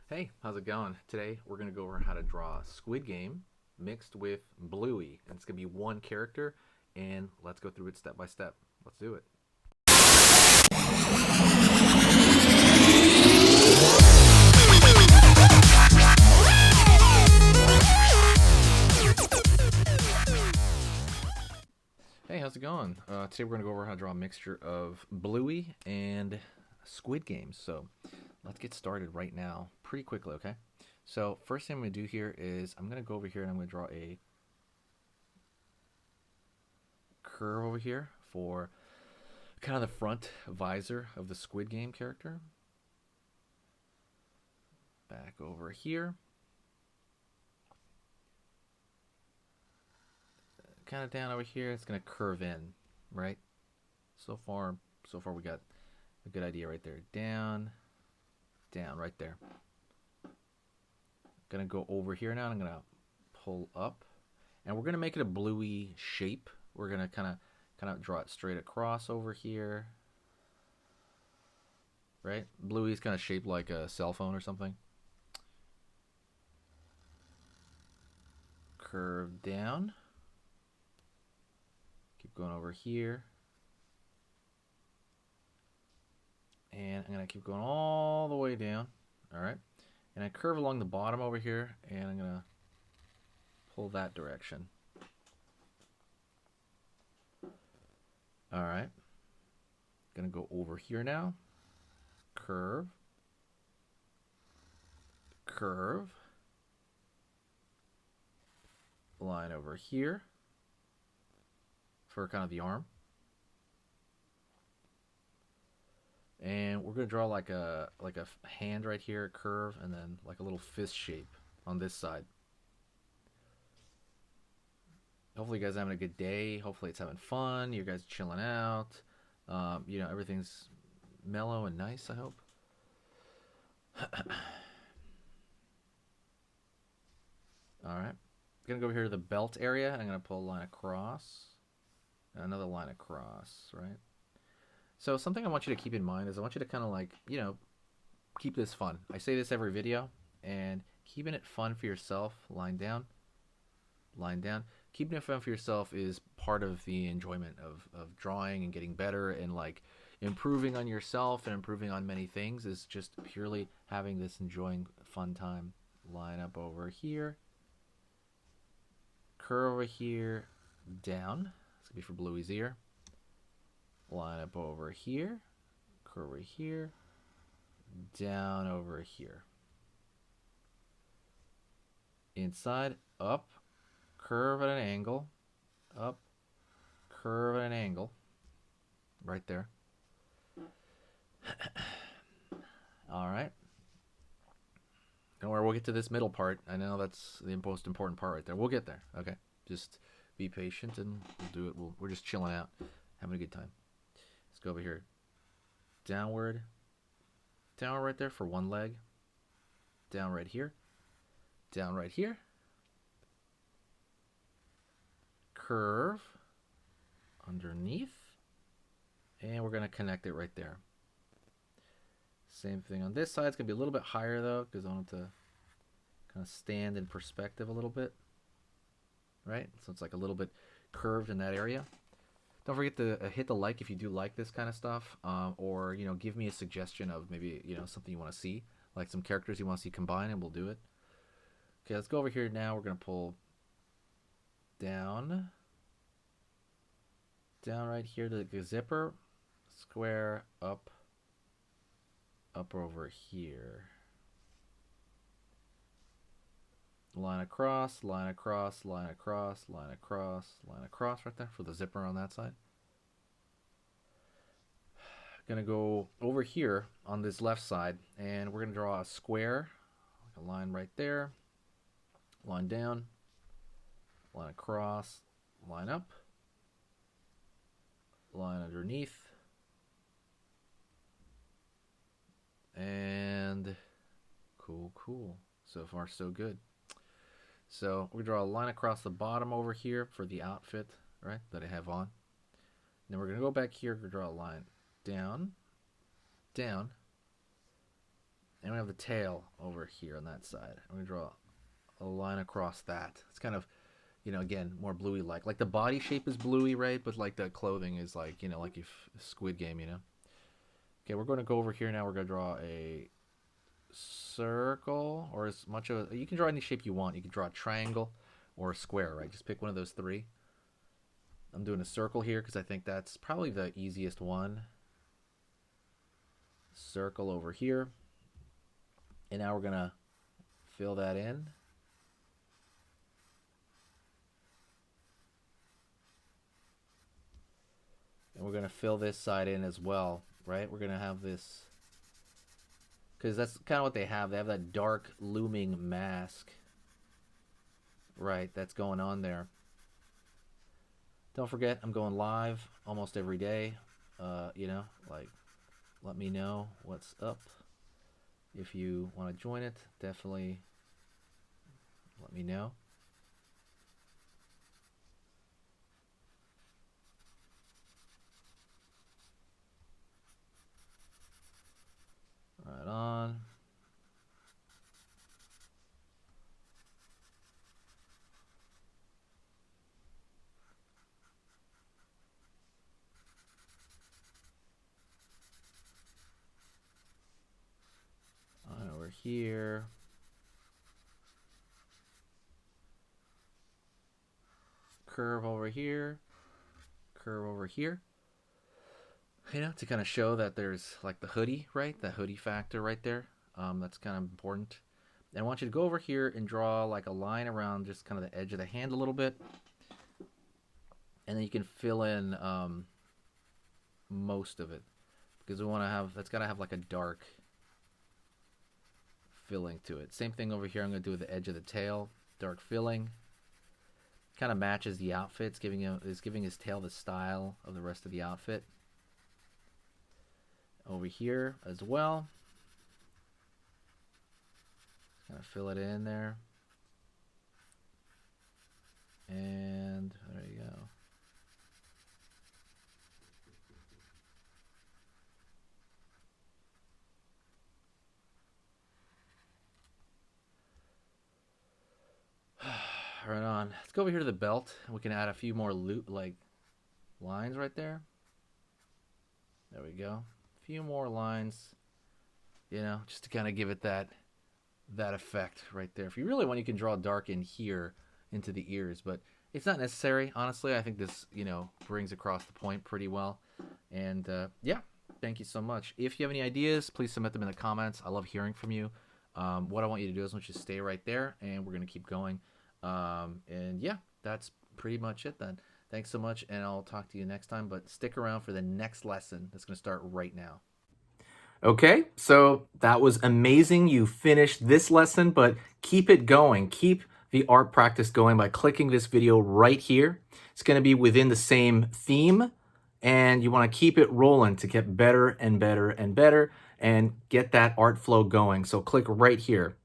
Hey, how's it going? Today we're going to go over how to draw a Squid Game mixed with Bluey. And it's going to be one character, and let's go through it step by step. Let's do it. Hey, how's it going? Today we're going to go over how to draw a mixture of Bluey and Squid Games. So let's get started right now pretty quickly, okay? So first thing I'm going to do here is I'm going to go over here and I'm going to draw a curve over here for kind of the front visor of the Squid Game character. Back over here. Kind of down over here. It's going to curve in, right? So far we got a good idea right there. Down, down, right there. Going to go over here now. I'm going to pull up. And we're going to make it a bluey shape. We're going to kind of draw it straight across over here. Right? Bluey's kind of shaped like a cell phone or something. Curve down. Keep going over here. And I'm going to keep going all the way down. Alright. And I curve along the bottom over here. And I'm going to pull that direction. Alright. Going to go over here now. Curve. Curve. Line over here. For kind of the arm. And we're going to draw like a hand right here, a curve, and then like a little fist shape on this side. Hopefully you guys are having a good day. Hopefully it's having fun. You guys chilling out. Everything's mellow and nice, I hope. Alright. Going to go over here to the belt area. I'm going to pull a line across. Another line across, right? So something I want you to keep in mind is I want you to kind of like, keep this fun. I say this every video, and keeping it fun for yourself, line down, line down. Keeping it fun for yourself is part of the enjoyment of drawing and getting better and like improving on yourself and improving on many things is just purely having this enjoying fun time. Line up over here, curve over here, down. It's gonna be for Bluey's ear. Line up over here, curve over here, down over here. Inside, up, curve at an angle, up, curve at an angle. Right there. Alright. Don't worry, we'll get to this middle part. I know that's the most important part right there. We'll get there, okay? Just be patient and we'll do it. We're just chilling out, having a good time. Let's go over here. Downward. Down right there for one leg. Down right here. Down right here. Curve. Underneath. And we're going to connect it right there. Same thing on this side. It's going to be a little bit higher though, because I want it to kind of stand in perspective a little bit. Right? So it's like a little bit curved in that area. Don't forget to hit the like if you do like this kind of stuff, or give me a suggestion of maybe something you want to see, like some characters you want to see combine, and we'll do it. Okay, let's go over here now. We're gonna pull down, down right here to the zipper, square up, up over here. Line across, line across, line across, line across, line across right there for the zipper on that side. Gonna go over here on this left side and we're gonna draw a square, like a line right there, line down, line across, line up, line underneath, and cool. So far so good. So we draw a line across the bottom over here for the outfit, right, that I have on. Then we're going to go back here and draw a line down, down, And we have the tail over here on that side. I'm going to draw a line across that. It's kind of, again, more Bluey-like. Like the body shape is Bluey, right? But like the clothing is like, like if Squid Game. Okay, we're going to go over here now. We're going to draw a circle, or as much of you can draw any shape you want. You can draw a triangle or a square, right? Just pick one of those three. I'm doing a circle here because I think that's probably the easiest one. Circle over here. And now we're going to fill that in. And we're going to fill this side in as well, right? We're going to have this, because that's kind of what they have. They have that dark looming mask, right, that's going on there. Don't forget, I'm going live almost every day. Like, let me know what's up. If you want to join it, definitely let me know. Right on. On over here. Curve over here. Curve over here. To kind of show that there's like the hoodie, right? The hoodie factor right there. That's kind of important. And I want you to go over here and draw like a line around just kind of the edge of the hand a little bit. And then you can fill in most of it. Because we want to have, that's got to have like a dark filling to it. Same thing over here. I'm going to do with the edge of the tail. Dark filling. Kind of matches the outfit. It's giving his tail the style of the rest of the outfit. Over here as well. Just kind of fill it in there. And there you go. Right on. Let's go over here to the belt. We can add a few more lines right there. There we go. A few more lines, just to kind of give it that effect right there. If you really want, you can draw dark in here into the ears, but it's not necessary. Honestly, I think this, brings across the point pretty well. And yeah, thank you so much. If you have any ideas, please submit them in the comments. I love hearing from you. What I want you to do is I want you to stay right there, and we're going to keep going. And yeah, that's pretty much it then. Thanks so much, and I'll talk to you next time, but stick around for the next lesson that's going to start right now. Okay, so that was amazing. You finished this lesson, but keep it going. Keep the art practice going by clicking this video right here. It's going to be within the same theme, and you want to keep it rolling to get better and better and better and get that art flow going. So click right here.